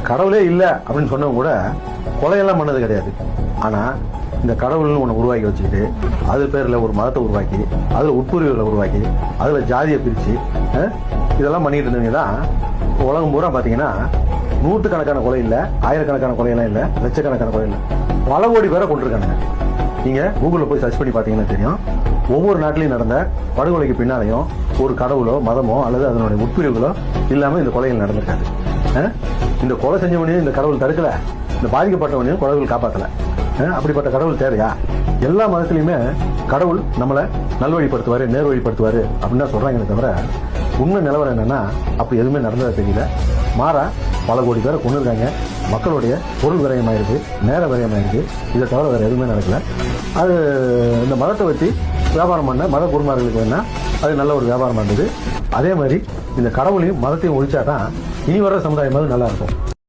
கடவுளே இல்லை அப்படின்னு சொன்னவங்க கூட கொலையெல்லாம் பண்ணது கிடையாது. ஆனா இந்த கடவுள்னு ஒன்று உருவாக்கி வச்சுக்கிட்டு அது பேர்ல ஒரு மதத்தை உருவாக்கி அதுல உட்பிரிவுகளை உருவாக்கி அதுல ஜாதியை பிரிச்சு இதெல்லாம் பண்ணிட்டு இருந்தீங்க தான் உலகம் பூரா பாத்தீங்கன்னா நூற்றுக்கணக்கான கொலை இல்லை, ஆயிரக்கணக்கான கொலையெல்லாம் இல்லை, லட்சக்கணக்கான கொலை இல்லை, பல கோடி பேரை கொண்டிருக்காங்க. நீங்க கூகுளில் போய் சர்ச் பண்ணி பார்த்தீங்கன்னா தெரியும். ஒவ்வொரு நாட்டிலையும் நடந்த படுகொலைக்கு பின்னாலையும் ஒரு கடவுளோ மதமோ அல்லது அதனுடைய உட்பிரிவுகளோ இல்லாமல் இந்த கொலைகள் நடந்திருக்காது. இந்த கொலை செஞ்சவனையும் இந்த கடவுள் தடுக்கல, இந்த பாதிக்கப்பட்டவனையும் கடவுள் காப்பாற்றல. அப்படிப்பட்ட கடவுள் தேவையா? எல்லா மதத்திலையுமே கடவுள் நம்மளை நல்வழிப்படுத்துவாரு, நேர்வழிப்படுத்துவாரு அப்படின்னு தான் சொல்றாங்களே தவிர உண்மை நிலவரம் என்னன்னா அப்படி எதுவுமே நடந்ததா தெரியல. மாறா பல கோடி பேரை கொண்டு இருக்காங்க. மக்களுடைய பொருள் விரயமாயிருக்கு, நேர விரயமாயிருக்கு. இதை தவிர வேறு எதுவுமே நடக்கல. அது இந்த மதத்தை வச்சு வியாபாரம் பண்ண மத குருமார்களுக்கு வேணா அது நல்ல ஒரு வியாபாரம் இருந்தது. அதே மாதிரி இந்த கடவுளையும் மதத்தையும் ஒழிச்சாதான் இனி வர சமுதாயமாவது நல்லா இருக்கும்.